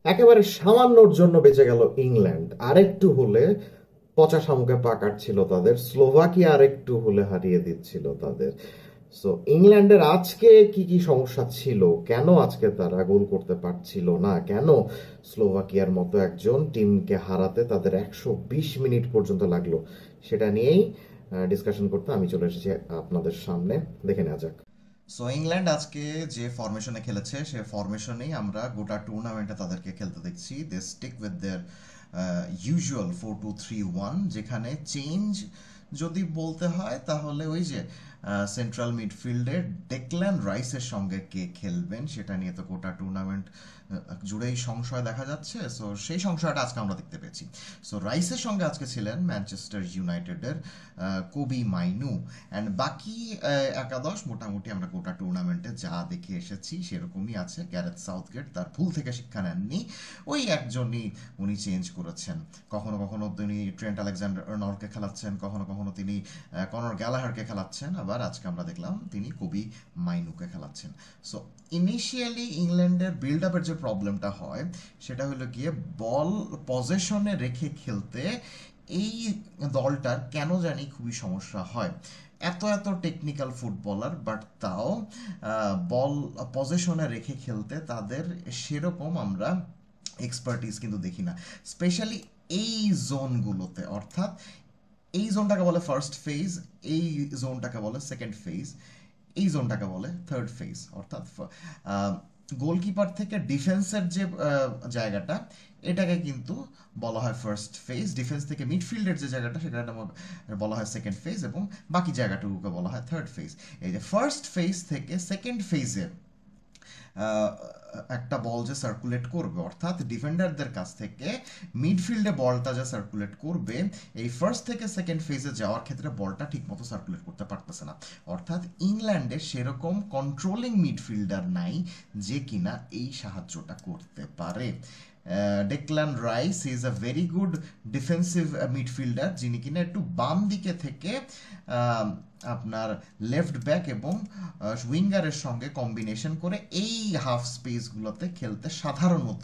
একেবারে সামান্যর জন্য বেঁচে গেল ইংল্যান্ড। আরেকটু হলে পচা শামুকে পা কাটছিল তাদের। স্লোভাকিয়া আরেকটু হলে হারিয়ে দিচ্ছিল তাদের। সো ইংল্যান্ডের আজকে কি কি সমস্যা ছিল, কেন আজকে তারা গোল করতে পারছিল না, কেন স্লোভাকিয়ার মতো একজন টিমকে হারাতে তাদের 120 মিনিট পর্যন্ত লাগলো, সেটা নিয়েই ডিসকাশন করতে আমি চলে এসেছি আপনাদের সামনে। দেখে নেওয়া যাক। সো ইংল্যান্ড আজকে যে ফরমেশনে খেলেছে সে ফরমেশনেই আমরা গোটা টুর্নামেন্টে তাদেরকে খেলতে দেখছি। দে স্টিক উইথ দেয়ার ইউজুয়াল 4-2-3-1, যেখানে চেঞ্জ যদি বলতে হয় তাহলে ওই যে সেন্ট্রাল মিডফিল্ডে ডেকল্যান রাইসের সঙ্গে কে খেলবেন সেটা নিয়ে তো গোটা টুর্নামেন্ট জুড়েই সংশয় দেখা যাচ্ছে। সো সেই সংশয়টা আজকে আমরা দেখতে পেয়েছি। সো রাইসের সঙ্গে আজকে ছিলেন ম্যানচেস্টার ইউনাইটেডের কোবি মাইনু। অ্যান্ড বাকি একাদশ মোটামুটি আমরা গোটা টুর্নামেন্টে যা দেখে এসেছি সেরকমই আছে। গ্যারেথ সাউথগেট তার ভুল থেকে শিক্ষা নেননি, ওই একজনই উনি চেঞ্জ করেছেন। কখনো কখনো তিনি ট্রেন্ট আলেকজান্ডার আর্নল্ডকে খেলাচ্ছেন, কখনো কখনো তিনি কনর গ্যালাহারকে খেলাচ্ছেন, আবার আজকে আমরা দেখলাম তিনি কবি মাইনুকে খেলাচ্ছেন। সো ইনিশিয়ালি ইংল্যান্ডের বিল্ড আপের যে প্রবলেমটা হয় সেটা হলো গিয়ে বল পজেশনে রেখে খেলতে এই দলটার কেন জানি খুবই সমস্যা হয়। এত এত টেকনিক্যাল ফুটবলার, বাট তাও বল পজিশনে রেখে খেলতে তাদের সেরকম আমরা এক্সপার্টিস কিন্তু দেখি না, স্পেশালি এই জোনগুলোতে। অর্থাৎ এই জোনটাকে বলে ফার্স্ট ফেজ, এই জোনটাকে বলে সেকেন্ড ফেজ, এই জোনটাকে বলে থার্ড ফেজ। অর্থাৎ গোলকিপার থেকে ডিফেন্সের যে জায়গাটা, এটাকে কিন্তু বলা হয় ফার্স্ট ফেজ। ডিফেন্স থেকে মিডফিল্ডের যে জায়গাটা সেটা বলা হয় সেকেন্ড ফেজ, এবং বাকি জায়গাটুকুকে বলা হয় থার্ড ফেজ। এই যে ফার্স্ট ফেজ থেকে সেকেন্ড ফেজে একটা বল যে সার্কুলেট করবে, অর্থাৎ ডিফেন্ডারদের কাছ থেকে মিডফিল্ডে বলটা যে সার্কুলেট করবে, এই ফার্স্ট থেকে সেকেন্ড ফেজে যাওয়ার ক্ষেত্রে বলটা ঠিকমতো সার্কুলেট করতে পারতেছে না। অর্থাৎ ইংল্যান্ডে সেরকম কন্ট্রোলিং মিডফিল্ডার নাই যে কিনা এই সাহায্যটা করতে পারে। Declan rice is a very good defensive midfielder, যিনি কিনা একটু বাম দিকে থেকে আপনার লেফট ব্যাক এবং উইঙ্গারের সঙ্গে কম্বিনেশন করে এই হাফ স্পেসগুলোতে খেলতে সাধারণত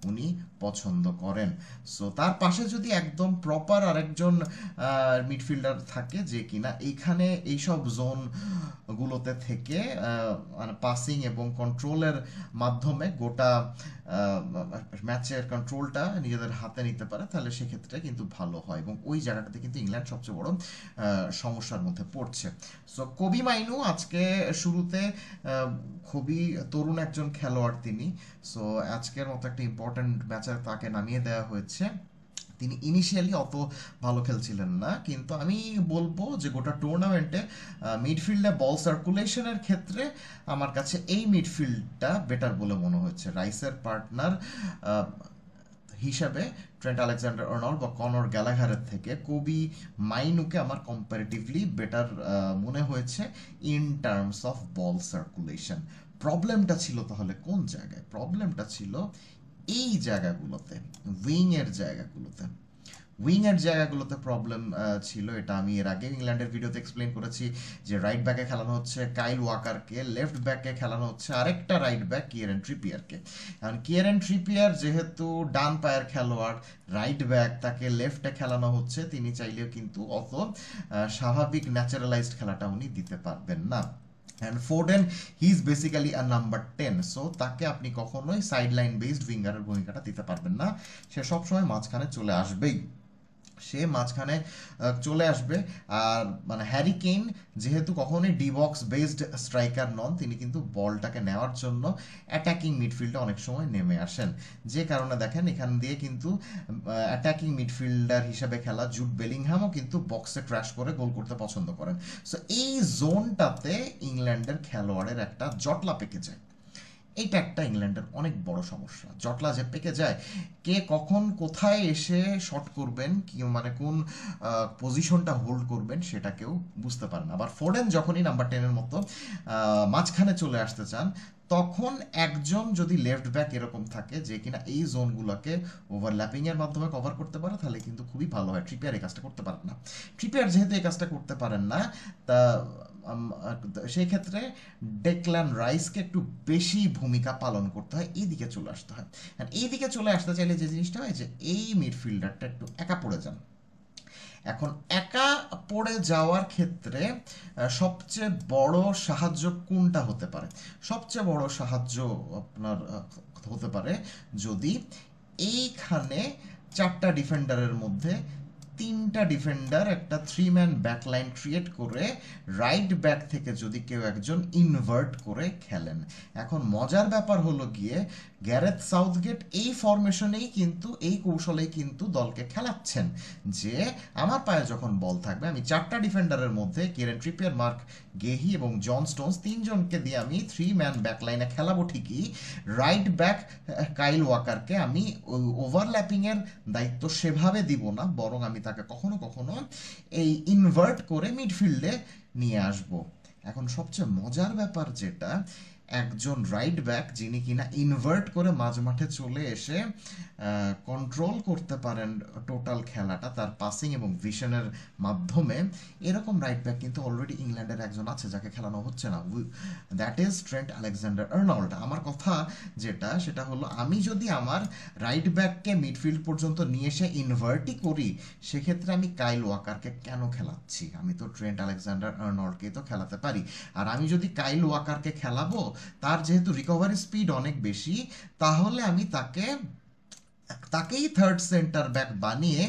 উনি পছন্দ করেন। সো তার পাশে যদি একদম প্রপার আরেকজন মিডফিল্ডার থাকে যে কিনা এইখানে এইসব জোনগুলোতে থেকে মানে পাসিং এবং কন্ট্রোলের মাধ্যমে গোটা ম্যাচের কন্ট্রোলটা নিজেদের হাতে নিতে পারে, তাহলে সেক্ষেত্রে কিন্তু ভালো হয়, এবং ওই জায়গাটাতে কিন্তু ইংল্যান্ড সবচেয়ে বড় সমস্যার মধ্যে পড়ছে। সো কবি মাইনু আজকে শুরুতে খুবই তরুণ একজন খেলোয়াড় তিনি। সো আজকের মতো একটা ইম্পর্ট্যান্ট ম্যাচে তাকে নামিয়ে দেওয়া হয়েছে। তিনি ইনিশিয়ালি অত ভালো খেলছিলেন না, কিন্তু আমি বলবো যে গোটা টুর্নামেন্টে মিডফিল্ডে বল সার্কুলেশনের ক্ষেত্রে আমার কাছে এই মিডফিল্ডটা বেটার বলে মনে হচ্ছে। রাইসের পার্টনার হিসাবে ট্রেন্ট আলেকজান্ডার আর্নল্ড বা কনর গ্যালাঘারের থেকে কবি মাইনুকে আমার কম্পারেটিভলি বেটার মনে হয়েছে in terms of ball circulation. প্রবলেমটা ছিল তাহলে কোন জায়গায়? প্রবলেমটা ছিল এই জায়গাগুলোতে, উইংয়ের জায়গাগুলোতে। উইংয়ের জায়গাগুলোতে প্রবলেম ছিল। এটা আমি এর আগে ইংল্যান্ডের ভিডিওতে এক্সপ্লেন করেছি যে রাইট ব্যাকে খেলানো হচ্ছে কাইল ওয়াকারকে, লেফট ব্যাকে খেলানো হচ্ছে আরেকটা রাইট ব্যাক কিয়েরান ট্রিপিয়ারকে। কারণ কিয়েরান ট্রিপিয়ার যেহেতু ডান পায়ের খেলোয়াড়, রাইট ব্যাক, তাকে লেফটে খেলানো হচ্ছে, তিনি চাইলেও কিন্তু অত স্বাভাবিক ন্যাচারালাইজড খেলাটা উনি দিতে পারবেন না। And Foden he is basically a number 10, so তাকে আপনি কখনোই সাইড লাইন বেসড উইঙ্গারের ভূমিকাটা দিতে পারবেন না। সে সবসময় মাঝখানে চলে আসবেই, সে মাঝখানে চলে আসবে। আর মানে হ্যারি কেইন যেহেতু কখনোই ডি বক্স বেসড স্ট্রাইকার নন, তিনি কিন্তু বলটাকে নেওয়ার জন্য অ্যাটাকিং মিডফিল্ডে অনেক সময় নেমে আসেন, যে কারণে দেখেন এখান দিয়ে কিন্তু অ্যাটাকিং মিডফিল্ডার হিসেবে খেলা জুড বেলিংহামও কিন্তু বক্সে ক্র্যাশ করে গোল করতে পছন্দ করেন। সো এই জোনটাতে ইংল্যান্ডের খেলোয়াড়ের একটা জটলা পেকে যায়। এইটা একটা ইংল্যান্ডের অনেক বড় সমস্যা, জটলা যে পেকে যায়। কে কখন কোথায় এসে শট করবেন, কি মানে কোন পজিশনটা হোল্ড করবেন সেটা কেউ বুঝতে পারে না। আবার ফোর্ডেন যখনই নাম্বার 10-এর মতো মাঝখানে চলে আসতে চান, তখন একজন যদি লেফট ব্যাক এরকম থাকে যে কিনা এই জোনগুলোকে ওভারল্যাপিং এর মাধ্যমে কভার করতে পারে, তাহলে কিন্তু খুবই ভালো হয়। ট্রিপিয়ার এই কাজটা করতে পারেন না। ট্রিপিয়ার যেহেতু এই কাজটা করতে পারেন না, তা সেই ক্ষেত্রে ডেকল্যান রাইসকে একটু বেশি ভূমিকা পালন করতে হয়, এইদিকে চলে আসতে হয়। আর এইদিকে চলে আসতে চাইলে যে জিনিসটা হয় যে এই মিডফিল্ডারটা একটু একা পড়ে যান। এখন একা পড়ে যাওয়ার ক্ষেত্রে সবচেয়ে বড় সাহায্য কোনটা হতে পারে? সবচেয়ে বড় সাহায্য আপনার হতে পারে যদি এইখানে চারটা ডিফেন্ডারের মধ্যে তিনটা ডিফেন্ডার একটা 3 ম্যান ব্যাকলাইন ক্রিয়েট করে রাইট ব্যাক থেকে যদি কেউ একজন ইনভার্ট করে খেলেন। এখন মজার ব্যাপার হলো গিয়ে গ্যারেথ সাউথগেট এই ফরমেশনেই কিন্তু, এই কৌশলেই কিন্তু দলকে খেলাচ্ছেন যে আমার পায়ে যখন বল থাকবে আমি চারটা ডিফেন্ডারের মধ্যে কিয়েরান ট্রিপিয়ার, মার্ক গেহি এবং জন স্টোনস তিনজনকে দিয়ে আমি 3 ম্যান ব্যাকলাইনে খেলাবো ঠিকই, রাইট ব্যাক কাইল ওয়াকারকে আমি ওভারল্যাপিংয়ের দায়িত্ব সেভাবে দিব না, বরং আমি তাকে কখনো কখনো এই ইনভার্ট করে মিডফিল্ডে নিয়ে আসব। এখন সবচেয়ে মজার ব্যাপার যেটা, একজন রাইট ব্যাক যিনি কিনা ইনভার্ট করে মাঝমাঠে চলে এসে কন্ট্রোল করতে পারেন টোটাল খেলাটা তার পাসিং এবং ভিশনের মাধ্যমে, এরকম রাইট ব্যাক কিন্তু অলরেডি ইংল্যান্ডের একজন আছে যাকে খেলানো হচ্ছে না, that is Trent Alexander Arnold. আমার কথা যেটা সেটা হলো, আমি যদি আমার রাইট ব্যাককে মিডফিল্ড পর্যন্ত নিয়ে এসে ইনভার্টই করি, সেক্ষেত্রে আমি কাইল ওয়াকারকে কেন খেলাচ্ছি? আমি তো ট্রেন্ট আলেকজান্ডার আর্নল্ডকেই তো খেলাতে পারি। আর আমি যদি কাইল ওয়াকারকে খেলাবো, তার যেহেতু রিকভারি স্পিড অনেক বেশি, তাহলে আমি তাকেই থার্ড সেন্টার ব্যাক বানিয়ে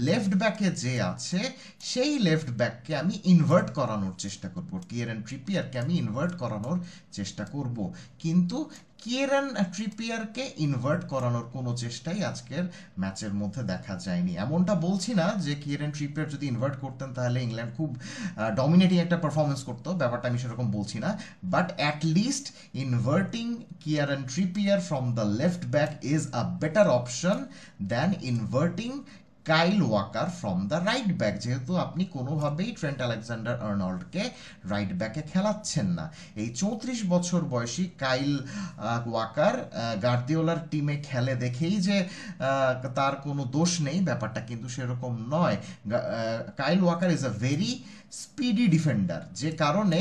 লেফট ব্যাকে যে আছে সেই লেফট ব্যাককে আমি ইনভার্ট করানোর চেষ্টা করব, কিয়েরান ট্রিপিয়ারকে আমি ইনভার্ট করানোর চেষ্টা করব। কিন্তু কিয়েরান ট্রিপিয়ারকে ইনভার্ট করানোর কোনো চেষ্টাই আজকের ম্যাচের মধ্যে দেখা যায়নি। এমনটা বলছি না যে কিয়েরান ট্রিপিয়ার যদি ইনভার্ট করতেন তাহলে ইংল্যান্ড খুব ডমিনেটিং একটা পারফরমেন্স করতো, ব্যাপারটা আমি সেরকম বলছি না, but at least inverting Kieran Trippier from the left back is a better option than inverting Kyle Walker from the right back, যেহেতু আপনি কোনোভাবেই ট্রেন্ট আলেকজান্ডার আর্নল্ডকে রাইট ব্যাকে খেলাচ্ছেন না। এই 34 বছর বয়সী কাইল ওয়াকার গার্দিওলার টিমে খেলে দেখেই যে তার কোনো দোষ নেই, ব্যাপারটা কিন্তু সেরকম নয়। Kyle Walker is a very speedy defender, যে কারণে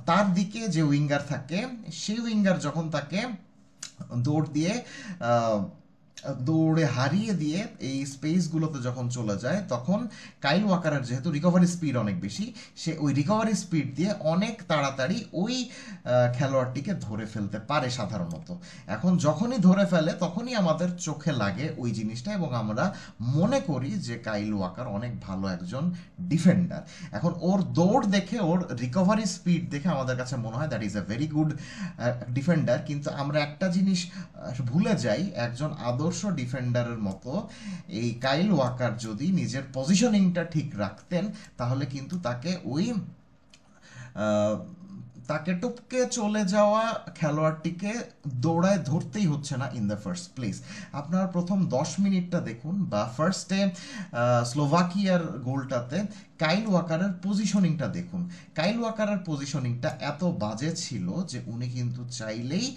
তার দিকে যে উইঙ্গার থাকে সেই উইঙ্গার যখন তাকে দৌড়ে হারিয়ে দিয়ে এই স্পেসগুলোতে যখন চলে যায়, তখন কাইল ওয়াকারের যেহেতু রিকভারি স্পিড অনেক বেশি, সে ওই রিকভারি স্পিড দিয়ে অনেক তাড়াতাড়ি ওই খেলোয়াড়টিকে ধরে ফেলতে পারে সাধারণত। এখন যখনই ধরে ফেলে তখনই আমাদের চোখে লাগে ওই জিনিসটা এবং আমরা মনে করি যে কাইল ওয়াকার অনেক ভালো একজন ডিফেন্ডার। এখন ওর দৌড় দেখে, ওর রিকভারি স্পিড দেখে আমাদের কাছে মনে হয় that is a very good defender, কিন্তু আমরা একটা জিনিস ভুলে যাই, একজন আদর্শ ডিফেন্ডারের মতো এই কাইল ওয়াকার যদি নিজের পজিশনিংটা ঠিক রাখতেন, তাহলে কিন্তু তাকে টপকে চলে যাওয়া খেলোয়াড়টিকে দৌড়ায় ধরতেই হচ্ছে না ইন দ্য ফার্স্ট প্লেস। আপনার প্রথম 10 মিনিটটা দেখুন, বা ফার্স্টে স্লোভাকিয়ার গোলটাতে কাইল ওয়াকারের পজিশনিংটা দেখুন। কাইল ওয়াকারের পজিশনিংটা এত বাজে ছিল যে উনি কিন্তু চাইলেই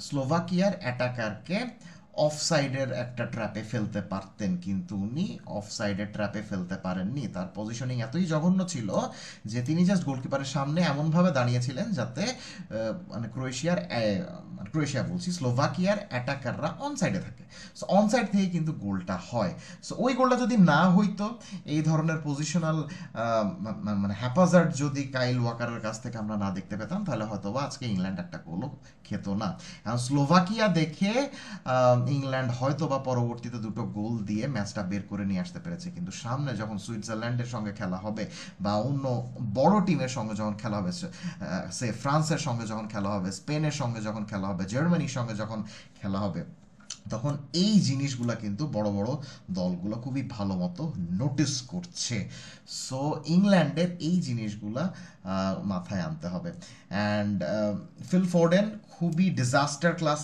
স্লোভাকিয়ার অ্যাটাকারকে অফসাইডের একটা ট্র্যাপে ফেলতে পারতেন, কিন্তু উনি অফসাইডের ট্র্যাপে ফেলতে পারেননি। তার পজিশনিং এতই জঘন্য ছিল যে তিনি জাস্ট গোলকিপারের সামনে এমনভাবে দাঁড়িয়েছিলেন যাতে মানে ক্রোয়েশিয়া বলছি, স্লোভাকিয়ার অ্যাটাকাররা অনসাইডে থাকে। সো অনসাইড থেকে কিন্তু গোলটা হয়। সো ওই গোলটা যদি না হইতো, এই ধরনের পজিশনাল মানে হ্যাপাজার্ড যদি কাইল ওয়াকারের কাছ থেকে আমরা না দেখতে পেতাম, তাহলে হয়তো বা আজকে ইংল্যান্ড একটা গোলও খেত না। এখন স্লোভাকিয়া দেখে ইংল্যান্ড হয়তো বা পরবর্তীতে দুটো গোল দিয়ে ম্যাচটা বের করে নিয়ে আসতে পেরেছে, কিন্তু সামনে যখন সুইজারল্যান্ডের সঙ্গে খেলা হবে বা অন্য বড় টিমের সঙ্গে যখন খেলা হবে, সে ফ্রান্সের সঙ্গে যখন খেলা হবে, স্পেনের সঙ্গে যখন খেলা হবে, জার্মানির সঙ্গে যখন খেলা হবে, তখন এই জিনিসগুলো কিন্তু বড় বড় দলগুলো খুবই ভালো মতো নোটিস করছে। সো ইংল্যান্ডের এই জিনিসগুলা মাথায় আনতে হবে। অ্যান্ড ফিল ফোর্ডেন খুবই ডিজাস্টার ক্লাস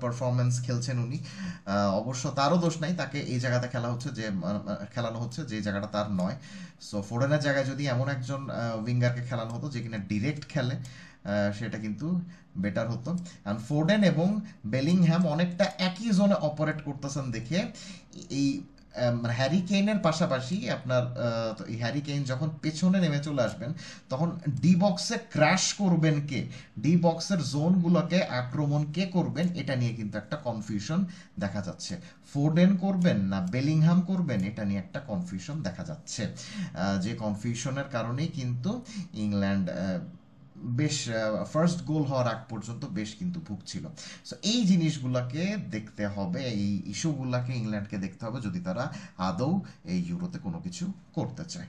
পারফরমেন্স খেলছেন উনি। অবশ্য তারও দোষ নাই, তাকে এই জায়গাতে খেলানো হচ্ছে যে জায়গাটা তার নয়। সো ফোর্ডেনের জায়গায় যদি এমন একজন উইঙ্গারকে খেলানো হতো যে কিনা ডিরেক্ট খেলে, সেটা কিন্তু বেটার হতো। কারণ ফোর্ডেন এবং বেলিংহ্যাম অনেকটা একই জোনে অপারেট করতেছেন দেখে এই মানে হ্যারি কেইনের পাশাপাশি আপনার তো এই হ্যারি কেইন যখন পেছনে নেমে চলে আসবেন, তখন ডি বক্সে ক্র্যাশ করবেন কে, ডি বক্সের জোনগুলোকে আক্রমণ কে করবেন, এটা নিয়ে কিন্তু একটা কনফিউশন দেখা যাচ্ছে। ফোর্ডেন করবেন না বেলিংহাম করবেন, এটা নিয়ে একটা কনফিউশন দেখা যাচ্ছে। যে কনফিউশনের কারণেই কিন্তু ইংল্যান্ড বেশ ফার্স্ট গোল হওয়ার আগ পর্যন্ত বেশ কিন্তু ভুগছিল। সো এই জিনিসগুলোকে দেখতে হবে, এই ইস্যুগুলোকে ইংল্যান্ডকে দেখতে হবে যদি তারা আদৌ এই ইউরোতে কোনো কিছু করতে চায়।